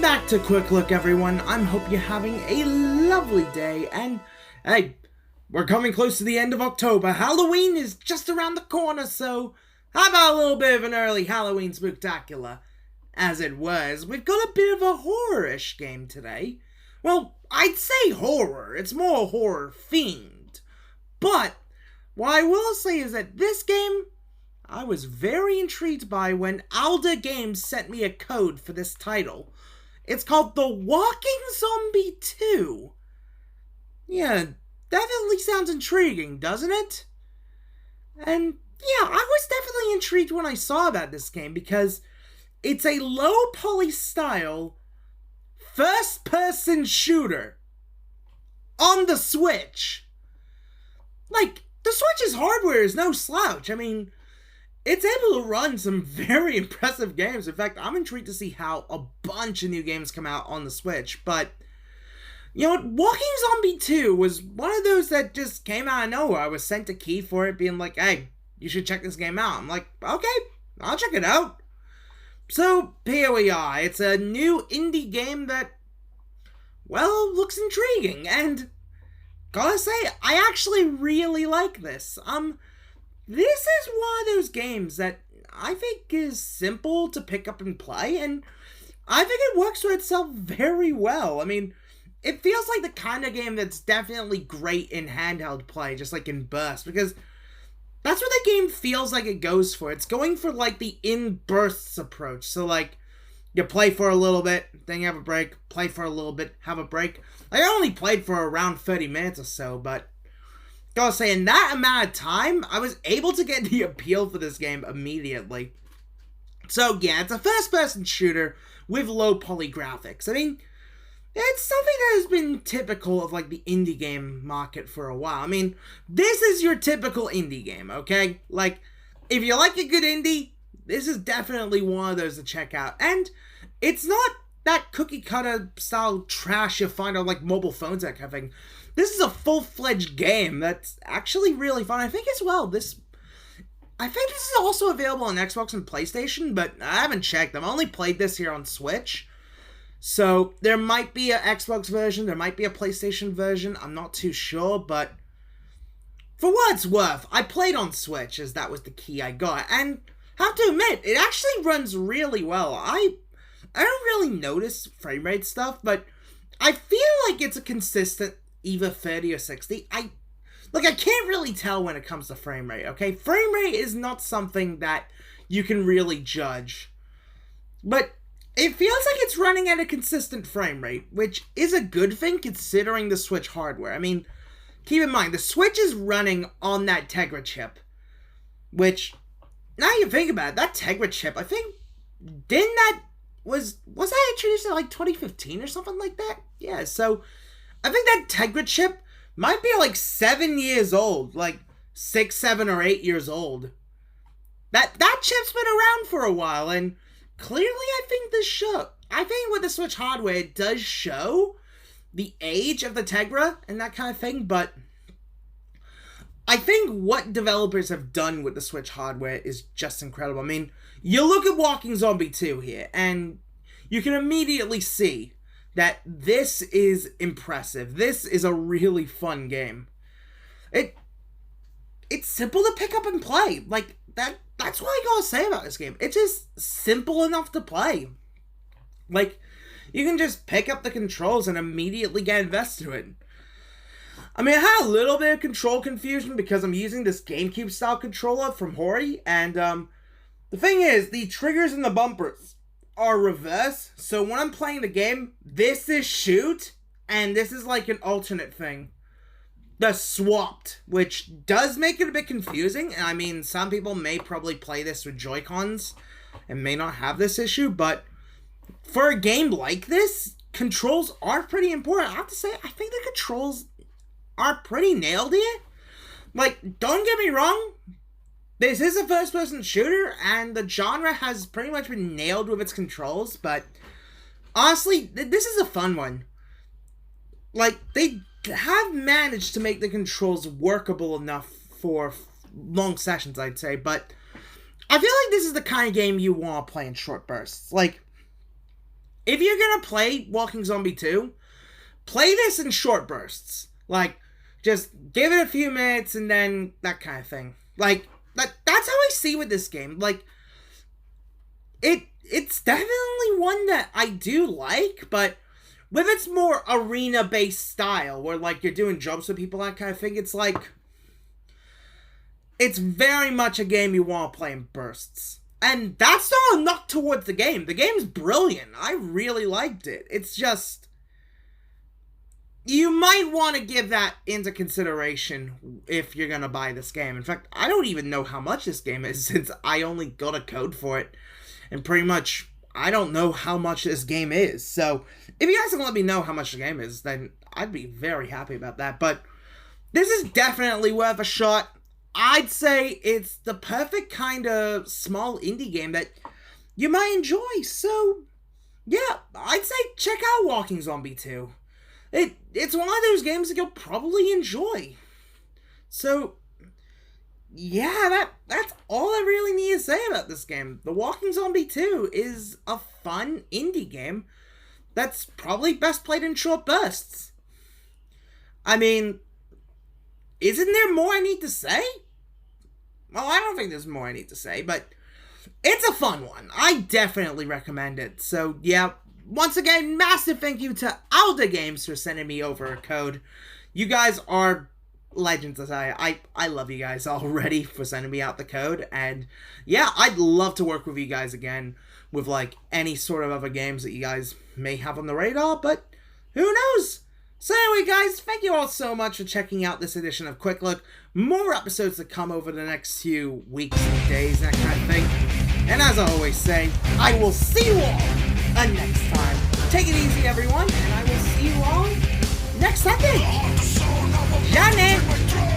Welcome back to Quick Look, everyone. I hope you're having a lovely day, and hey, we're coming close to the end of October. Halloween is just around the corner, so how about a little bit of an early Halloween spooktacular? As it was, we've got a bit of a horror-ish game today. Well, I'd say horror, it's more horror-themed. But what I will say is that this game, I was very intrigued by when Alda Games sent me a code for this title. It's called The Walking Zombie 2. Yeah, definitely sounds intriguing, doesn't it? And yeah, I was definitely intrigued when I saw about this game because it's a low poly style first-person shooter on the Switch. Like, the Switch's hardware is no slouch. I mean, it's able to run some very impressive games. In fact, I'm intrigued to see how a bunch of new games come out on the Switch. But, you know what? Walking Zombie 2 was one of those that just came out of nowhere. I was sent a key for it being like, hey, you should check this game out. I'm like, okay, I'll check it out. So, here we are. It's a new indie game that, well, looks intriguing. And, gotta say, I actually really like this. This is one of those games that I think is simple to pick up and play, and I think it works for itself very well. I mean, it feels like the kind of game that's definitely great in handheld play, just like in bursts, because that's what the game feels like it goes for. It's going for, like, the in-bursts approach. So, like, you play for a little bit, then you have a break, play for a little bit, have a break. I only played for around 30 minutes or so, but gotta say, in that amount of time, I was able to get the appeal for this game immediately. So, yeah, it's a first-person shooter with low poly graphics. I mean, it's something that has been typical of, like, the indie game market for a while. I mean, this is your typical indie game, okay? Like, if you like a good indie, this is definitely one of those to check out. And it's not that cookie-cutter style trash you find on, like, mobile phones, that kind of thing. This is a full-fledged game that's actually really fun. I think as well, this is also available on Xbox and PlayStation, but I haven't checked. I've only played this here on Switch. So, there might be an Xbox version, there might be a PlayStation version, I'm not too sure, but for what it's worth, I played on Switch, as that was the key I got, and I have to admit, it actually runs really well. I don't really notice frame rate stuff, but I feel like it's a consistent either 30 or 60. I can't really tell when it comes to frame rate, okay? Frame rate is not something that you can really judge. But it feels like it's running at a consistent frame rate, which is a good thing considering the Switch hardware. I mean, keep in mind, the Switch is running on that Tegra chip, which, now you think about it, that Tegra chip, I think, was that introduced in like 2015 or something like that? Yeah, so I think that Tegra chip might be like 7 years old, like 6, 7, or 8 years old. That chip's been around for a while, and clearly I think with the Switch hardware, it does show the age of the Tegra and that kind of thing, but I think what developers have done with the Switch hardware is just incredible. I mean, you look at Walking Zombie 2 here, and you can immediately see that this is impressive. This is a really fun game. It's simple to pick up and play. Like, that's what I gotta say about this game. It's just simple enough to play. Like, you can just pick up the controls and immediately get invested in it. I mean, I had a little bit of control confusion because I'm using this GameCube-style controller from Hori, and the thing is, the triggers and the bumpers are reverse, so when I'm playing the game, this is shoot, and this is like an alternate thing. They're swapped, which does make it a bit confusing. I mean, some people may probably play this with Joy-Cons and may not have this issue, but for a game like this, controls are pretty important. I have to say, I think the controls are pretty nailed here. Like, don't get me wrong, this is a first-person shooter, and the genre has pretty much been nailed with its controls, but honestly, this is a fun one. Like, they have managed to make the controls workable enough for long sessions, I'd say, but I feel like this is the kind of game you want to play in short bursts. Like, if you're gonna play Walking Zombie 2, play this in short bursts. Like, just give it a few minutes and then that kind of thing. Like, that's how I see with this game. Like, it's definitely one that I do like, but with its more arena-based style, where, like, you're doing jumps with people, that kind of thing, it's like, it's very much a game you want to play in bursts. And that's not a knock towards the game. The game's brilliant. I really liked it. It's just, you might want to give that into consideration if you're going to buy this game. In fact, I don't even know how much this game is since I only got a code for it. And pretty much, I don't know how much this game is. So, if you guys can let me know how much the game is, then I'd be very happy about that. But this is definitely worth a shot. I'd say it's the perfect kind of small indie game that you might enjoy. So, yeah, I'd say check out Walking Zombie 2. It's one of those games that you'll probably enjoy. So, yeah, that's all I really need to say about this game. The Walking Zombie 2 is a fun indie game that's probably best played in short bursts. I mean, isn't there more I need to say? Well, I don't think there's more I need to say, but it's a fun one. I definitely recommend it. So, yeah, once again, massive thank you to Alda Games for sending me over a code. You guys are legends. I love you guys already for sending me out the code. And, yeah, I'd love to work with you guys again with, like, any sort of other games that you guys may have on the radar, but who knows? So anyway, guys, thank you all so much for checking out this edition of Quick Look. More episodes to come over the next few weeks and days, that kind of thing. And as I always say, I will see you all next time. Take it easy, everyone, and I will see you all next Sunday. Johnny!